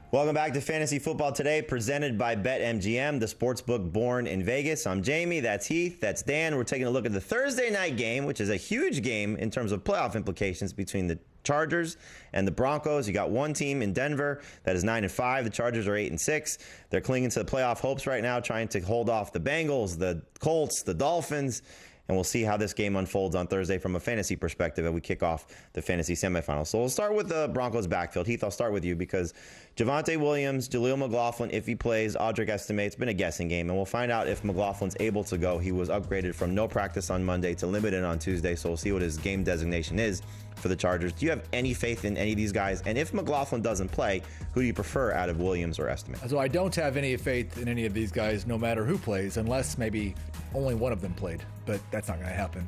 Welcome back to Fantasy Football Today, presented by BetMGM, the sportsbook born in Vegas. I'm Jamie, that's Heath, that's Dan. We're taking a look at the Thursday night game, which is a huge game in terms of playoff implications between the Chargers and the Broncos. You got one team in Denver that is 9-5. The Chargers are 8-6. They're clinging to the playoff hopes right now, trying to hold off the Bengals, the Colts, the Dolphins. And we'll see how this game unfolds on Thursday from a fantasy perspective as we kick off the fantasy semifinals. So we'll start with the Broncos backfield. Heath, I'll start with you because Javonte Williams, Jaleel McLaughlin, if he plays, Audric Estime, it's been a guessing game. And we'll find out if McLaughlin's able to go. He was upgraded from no practice on Monday to limited on Tuesday. So we'll see what his game designation is for the Chargers. Do you have any faith in any of these guys? And if McLaughlin doesn't play, who do you prefer out of Williams or Estime? So I don't have any faith in any of these guys, no matter who plays, unless maybe only one of them played. But that's not going to happen.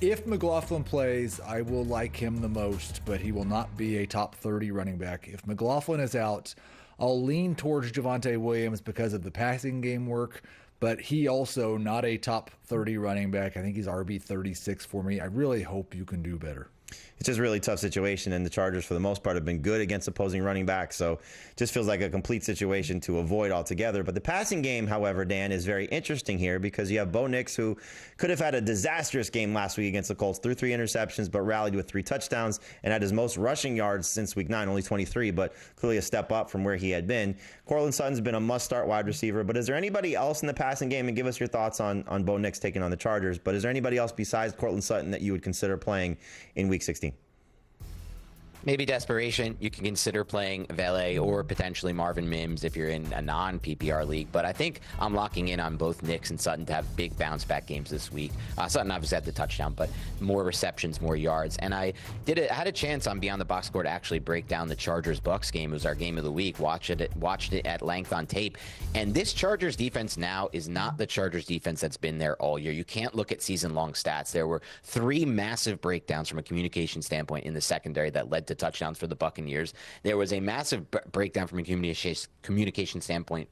If McLaughlin plays, I will like him the most, but he will not be a top 30 running back. If McLaughlin is out, I'll lean towards Javonte Williams because of the passing game work, but he also not a top 30 running back. I think he's RB 36 for me. I really hope you can do better. It's just a really tough situation, and the Chargers, for the most part, have been good against opposing running backs, so it just feels like a complete situation to avoid altogether. But the passing game, however, Dan, is very interesting here because you have Bo Nix, who could have had a disastrous game last week against the Colts, threw 3 interceptions, but rallied with 3 touchdowns and had his most rushing yards since week 9, only 23, but clearly a step up from where he had been. Courtland Sutton's been a must-start wide receiver, but is there anybody else in the passing game, and give us your thoughts on Bo Nix taking on the Chargers, but is there anybody else besides Courtland Sutton that you would consider playing in week 16? Maybe desperation. You can consider playing Valet or potentially Marvin Mims if you're in a non-PPR league. But I think I'm locking in on both Nix and Sutton to have big bounce-back games this week. Sutton obviously had the touchdown, but more receptions, more yards. And I had a chance on Beyond the Box Score to actually break down the Chargers-Bucks game. It was our game of the week. Watched it at length on tape. And this Chargers defense now is not the Chargers defense that's been there all year. You can't look at season-long stats. There were 3 massive breakdowns from a communication standpoint in the secondary that led to touchdowns for the Buccaneers. There was a massive breakdown from a communication standpoint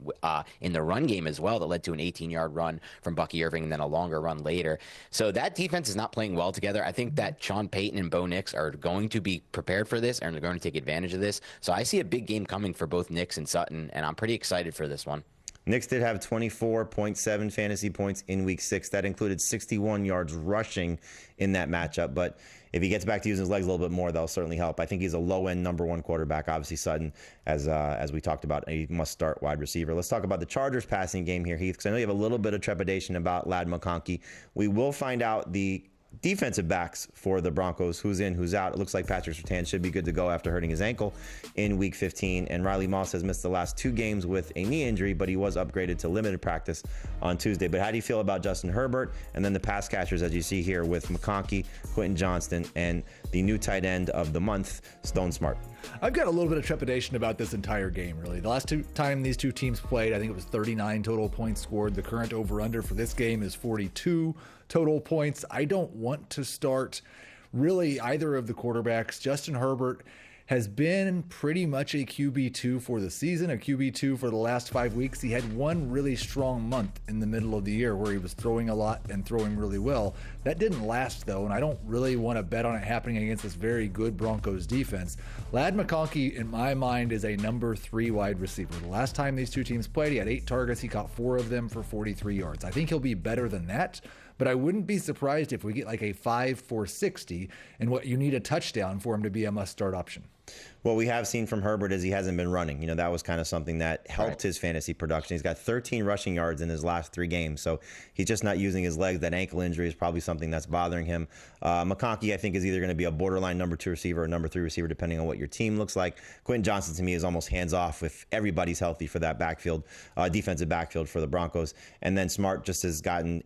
in the run game as well that led to an 18-yard run from Bucky Irving and then a longer run later. So that defense is not playing well together. I think that Sean Payton and Bo Nix are going to be prepared for this and they're going to take advantage of this. So I see a big game coming for both Nix and Sutton, and I'm pretty excited for this one. Nix did have 24.7 fantasy points in week 6. That included 61 yards rushing in that matchup. But if he gets back to using his legs a little bit more, that'll certainly help. I think he's a low-end number 1 quarterback. Obviously, Sutton, as we talked about, a must-start wide receiver. Let's talk about the Chargers passing game here, Heath, because I know you have a little bit of trepidation about Lad McConkey. We will find out the defensive backs for the Broncos, who's in, who's out. It looks like Patrick Surtain should be good to go after hurting his ankle in week 15. And Riley Moss has missed the last 2 games with a knee injury, but he was upgraded to limited practice on Tuesday. But how do you feel about Justin Herbert and then the pass catchers, as you see here, with McConkey, Quentin Johnston, and the new tight end of the month, Stone Smart? I've got a little bit of trepidation about this entire game, really. The last time these two teams played, I think it was 39 total points scored. The current over-under for this game is 42 total points. I don't want to start really either of the quarterbacks. Justin Herbert has been pretty much a QB2 for the season, a QB2 for the last 5 weeks. He had one really strong month in the middle of the year where he was throwing a lot and throwing really well. That didn't last, though, and I don't really want to bet on it happening against this very good Broncos defense. Lad McConkey, in my mind, is a number 3 wide receiver. The last time these two teams played, he had 8 targets. He caught 4 of them for 43 yards. I think he'll be better than that, but I wouldn't be surprised if we get like a 5 for 60, and what you need a touchdown for him to be a must-start option. What we have seen from Herbert is he hasn't been running. You know, that was kind of something that helped his fantasy production. He's got 13 rushing yards in his last 3 games, so he's just not using his legs. That ankle injury is probably something that's bothering him. McConkey, I think, is either going to be a borderline number 2 receiver or number 3 receiver, depending on what your team looks like. Quentin Johnston, to me, is almost hands-off if everybody's healthy for that backfield, defensive backfield for the Broncos. And then Smart just has gotten,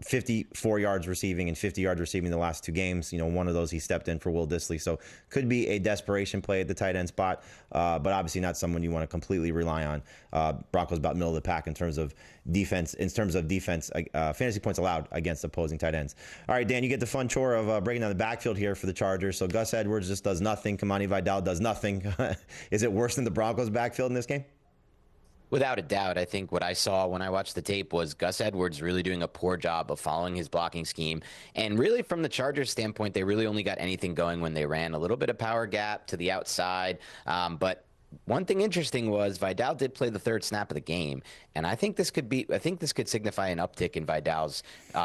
54 yards receiving and 50 yards receiving the last 2 games. One of those he stepped in for Will Dissly. So could be a desperation play at the tight end spot, but obviously not someone you want to completely rely on. Broncos about middle of the pack in terms of defense, fantasy points allowed against opposing tight ends. All right, Dan, you get the fun chore of breaking down the backfield here for the Chargers. So Gus Edwards just does nothing. Kamani Vidal does nothing. Is it worse than the Broncos backfield in this game? Without a doubt, I think what I saw when I watched the tape was Gus Edwards really doing a poor job of following his blocking scheme. And really, from the Chargers standpoint, they really only got anything going when they ran a little bit of power gap to the outside. But One thing interesting was Vidal did play the third snap of the game, and I think this could signify an uptick in Vidal's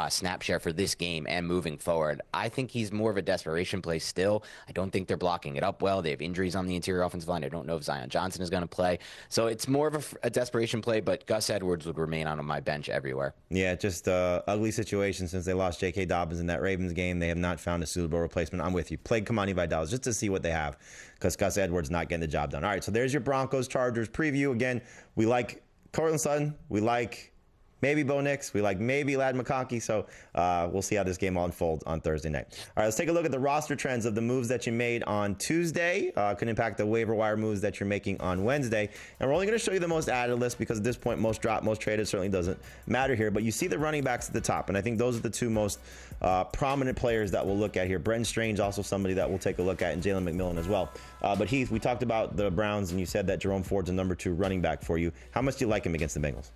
snap share for this game and moving forward. I think he's more of a desperation play still. I don't think they're blocking it up well. They have injuries on the interior offensive line. I don't know if Zion Johnson is going to play. So it's more of a desperation play, but Gus Edwards would remain on my bench everywhere. Yeah, just ugly situation since they lost J.K. Dobbins in that Ravens game. They have not found a suitable replacement. I'm with you. Played Kamani Vidal just to see what they have, because Gus Edwards not getting the job done. All right, so there's your Broncos-Chargers preview. Again, we like Courtland Sutton. We like maybe Bo Nix. We like maybe Lad McConkey. So we'll see how this game unfolds on Thursday night. All right, let's take a look at the roster trends of the moves that you made on Tuesday. Could impact the waiver wire moves that you're making on Wednesday. And we're only going to show you the most added list because at this point, most dropped, most traded certainly doesn't matter here. But you see the running backs at the top. And I think those are the two most prominent players that we'll look at here. Brenton Strange, also somebody that we'll take a look at, and Jalen McMillan as well. But Heath, we talked about the Browns, and you said that Jerome Ford's a number 2 running back for you. How much do you like him against the Bengals?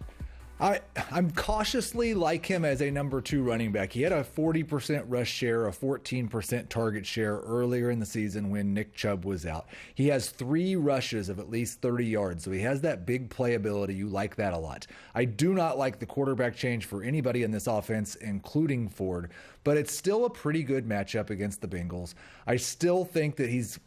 I'm cautiously like him as a number 2 running back. He had a 40% rush share, a 14% target share earlier in the season when Nick Chubb was out. He has 3 rushes of at least 30 yards, so he has that big playability. You like that a lot. I do not like the quarterback change for anybody in this offense, including Ford, but it's still a pretty good matchup against the Bengals. I still think that he's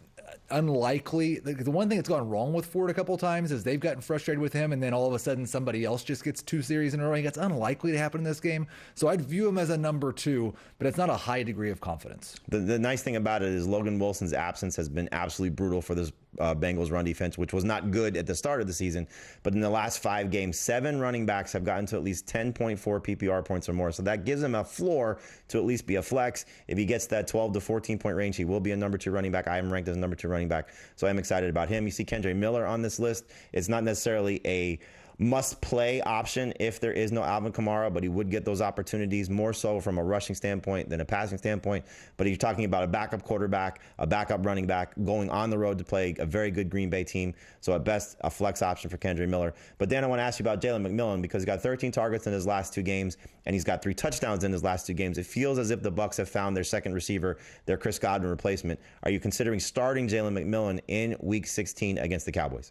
unlikely. The one thing that's gone wrong with Ford a couple times is they've gotten frustrated with him, and then all of a sudden somebody else just gets 2 series in a row. That's unlikely to happen in this game. So I'd view him as a number 2, but it's not a high degree of confidence. The nice thing about it is Logan Wilson's absence has been absolutely brutal for this Bengals run defense, which was not good at the start of the season. But in the last 5 games, 7 running backs have gotten to at least 10.4 PPR points or more. So that gives him a floor to at least be a flex. If he gets that 12 to 14 point range, he will be a number 2 running back. I am ranked as a number 2 running back, so I'm excited about him. You see Kendre Miller on this list. It's not necessarily a must-play option if there is no Alvin Kamara, but he would get those opportunities more so from a rushing standpoint than a passing standpoint. But if you're talking about a backup quarterback, a backup running back, going on the road to play a very good Green Bay team, so at best, a flex option for Kendre Miller. But then I want to ask you about Jalen McMillan, because he's got 13 targets in his last 2 games, and he's got 3 touchdowns in his last 2 games. It feels as if the Bucs have found their second receiver, their Chris Godwin replacement. Are you considering starting Jalen McMillan in Week 16 against the Cowboys?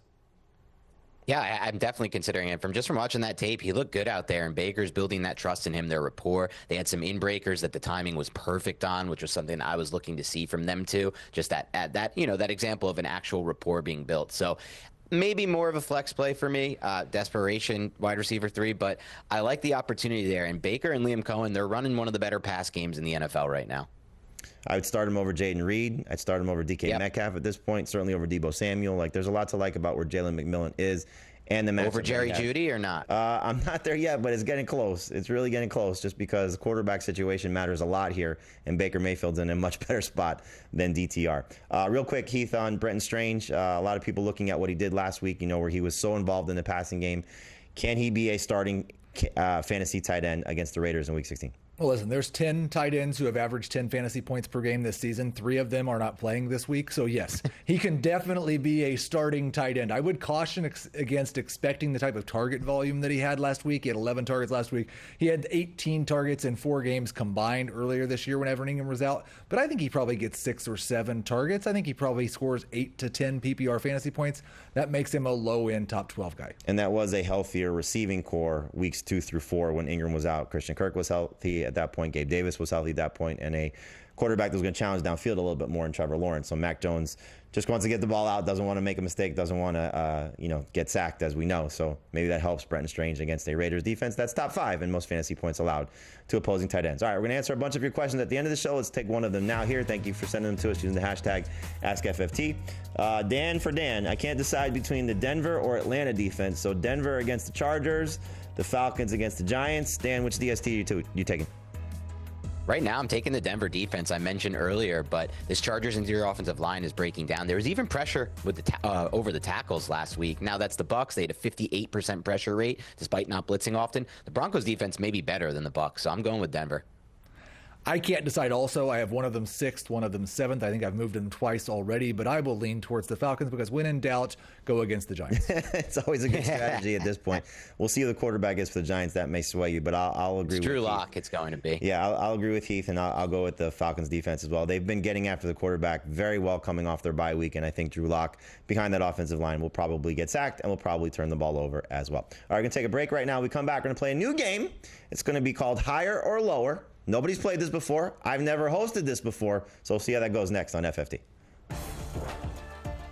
Yeah, I'm definitely considering it. From watching that tape, he looked good out there, and Baker's building that trust in him, their rapport. They had some in-breakers that the timing was perfect on, which was something I was looking to see from them too. Just that example of an actual rapport being built. So maybe more of a flex play for me, desperation wide receiver 3, but I like the opportunity there. And Baker and Liam Cohen, they're running one of the better pass games in the NFL right now. I would start him over Jaden Reed. I'd start him over DK Metcalf at this point, certainly over Deebo Samuel. Like, there's a lot to like about where Jalen McMillan is. And the matchup over Jerry Jeudy or not? I'm not there yet, but it's getting close. It's really getting close, just because the quarterback situation matters a lot here, and Baker Mayfield's in a much better spot than DTR. Real quick, Heath, on Brenton Strange. A lot of people looking at what he did last week, where he was so involved in the passing game. Can he be a starting fantasy tight end against the Raiders in Week 16? Well, listen, there's 10 tight ends who have averaged 10 fantasy points per game this season. 3 of them are not playing this week. So, yes, he can definitely be a starting tight end. I would caution against expecting the type of target volume that he had last week. He had 11 targets last week. He had 18 targets in 4 games combined earlier this year when Evan Ingram was out. But I think he probably gets 6 or 7 targets. I think he probably scores 8 to 10 PPR fantasy points. That makes him a low-end top 12 guy. And that was a healthier receiving core weeks 2 through 4 when Ingram was out. Christian Kirk was healthy at that point. Gabe Davis was healthy at that point, and a quarterback that was going to challenge downfield a little bit more in Trevor Lawrence. So Mac Jones just wants to get the ball out, doesn't want to make a mistake, doesn't want to get sacked, as we know. So maybe that helps Brenton Strange against a Raiders defense that's top 5 in most fantasy points allowed to opposing tight ends. All right, we're going to answer a bunch of your questions at the end of the show. Let's take one of them now here. Thank you for sending them to us using the hashtag AskFFT. Dan for Dan, I can't decide between the Denver or Atlanta defense. So Denver against the Chargers, the Falcons against the Giants. Dan, which DST are you taking? Right now, I'm taking the Denver defense I mentioned earlier, but this Chargers interior offensive line is breaking down. There was even pressure with over the tackles last week. Now that's the Bucs. They had a 58% pressure rate despite not blitzing often. The Broncos defense may be better than the Bucs, so I'm going with Denver. I can't decide also. I have one of them 6th, one of them 7th. I think I've moved them twice already, but I will lean towards the Falcons because when in doubt, go against the Giants. It's always a good strategy at this point. We'll see who the quarterback is for the Giants. That may sway you, but I'll agree with Drew Heath. Lock, it's going to be. Yeah, I'll agree with Heath, and I'll go with the Falcons defense as well. They've been getting after the quarterback very well coming off their bye week, and I think Drew Lock behind that offensive line will probably get sacked and will probably turn the ball over as well. All right, we're going to take a break right now. We come back, we're going to play a new game. It's going to be called Higher or Lower. Nobody's played this before. I've never hosted this before, so we'll see how that goes next on FFT.